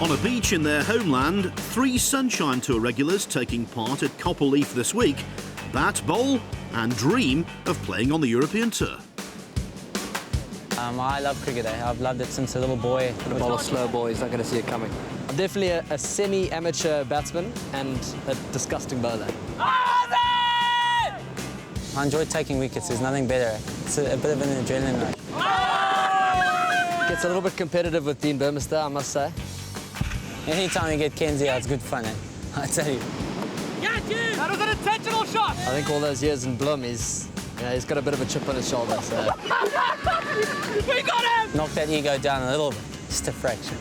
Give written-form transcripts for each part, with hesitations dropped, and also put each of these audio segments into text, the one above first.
On a beach in their homeland, 3 Sunshine Tour regulars taking part at Copperleaf this week bat, bowl and dream of playing on the European Tour. I love cricket. I've loved it since a little boy. The bowl of slow ball, he's not going to see it coming. I'm definitely a semi-amateur batsman and a disgusting bowler. I enjoy taking wickets. There's nothing better. It's a bit of an adrenaline rush. Gets a little bit competitive with Dean Burmester, I must say. Anytime you get Kenzie out, it's good fun, eh? I tell you. That was an intentional shot! I think all those years in Bloom, he's got a bit of a chip on his shoulder, so... We got him! Knock that ego down a little bit, just a fraction.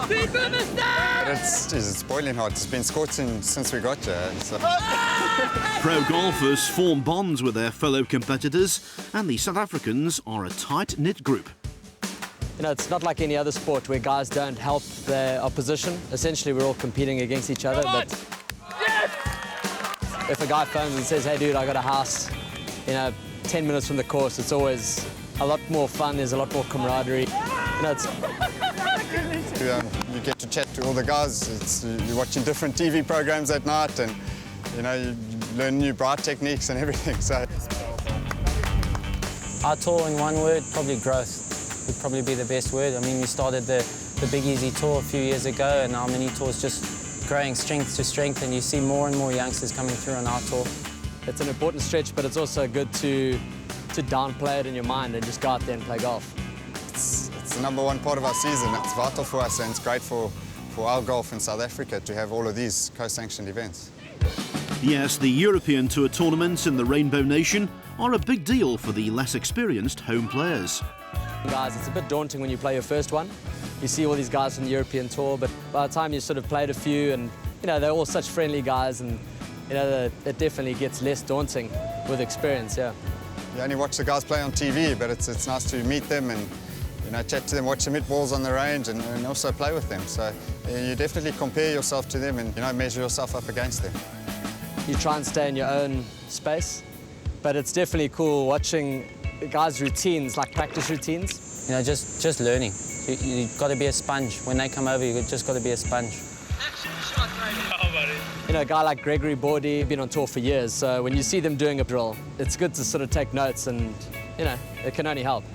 Dean Burmester! It's boiling hot. It's been scorching since we got here. So. Pro golfers form bonds with their fellow competitors, and the South Africans are a tight-knit group. You know, it's not like any other sport where guys don't help their opposition. Essentially, we're all competing against each other, but if a guy phones and says, hey, dude, I got a house, 10 minutes from the course, it's always a lot more fun. There's a lot more camaraderie. You get to chat to all the guys. You're watching different TV programs at night, and you learn new bright techniques and everything. So, Our tour, in one word, probably growth would probably be the best word. I mean, we started the Big Easy Tour a few years ago, and our mini tour's just growing strength to strength, and you see more and more youngsters coming through on our tour. It's an important stretch, but it's also good to downplay it in your mind and just go out there and play golf. it's the #1 part of our season. It's vital for us, and it's great for our golf in South Africa to have all of these co-sanctioned events. Yes, the European Tour tournaments in the Rainbow Nation are a big deal for the less experienced home players. Guys, it's a bit daunting when you play your first one. You see all these guys from the European Tour, but by the time you sort of played a few, and they're all such friendly guys, and it definitely gets less daunting with experience. Yeah. You only watch the guys play on TV, but it's nice to meet them and chat to them, watch them hit balls on the range, and also play with them. So you definitely compare yourself to them and measure yourself up against them. You try and stay in your own space, but it's definitely cool watching guys' routines, like practice routines. Just learning. You've got to be a sponge. When they come over, you've just got to be a sponge. A guy like Gregory Bordy, been on tour for years, so when you see them doing a drill, it's good to sort of take notes, and, it can only help.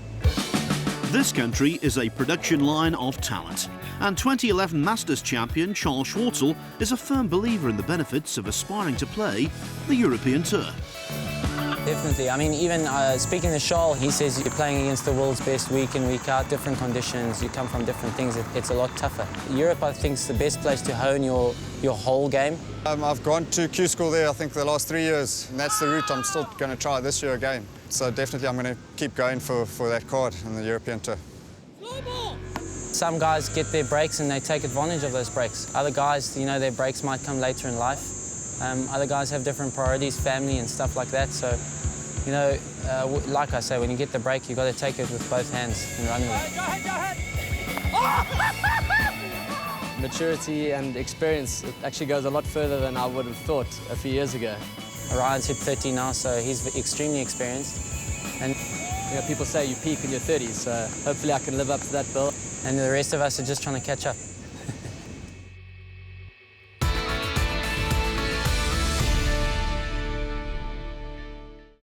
This country is a production line of talent, and 2011 Masters champion Charles Schwartzel is a firm believer in the benefits of aspiring to play the European Tour. Definitely. I mean, even speaking to Charles, he says you're playing against the world's best week in, week out, different conditions, you come from different things, it's a lot tougher. Europe, I think, is the best place to hone your whole game. I've gone to Q School there, I think, the last 3 years, and that's the route I'm still going to try this year again. So definitely I'm going to keep going for that card in the European Tour. Some guys get their breaks and they take advantage of those breaks. Other guys, their breaks might come later in life. Other guys have different priorities, family and stuff like that. So, like I say, when you get the break, you've got to take it with both hands and run with it. Maturity and experience, it actually goes a lot further than I would have thought a few years ago. Ryan's hit 30 now, so he's extremely experienced. And people say you peak in your 30s, so hopefully I can live up to that bill. And the rest of us are just trying to catch up.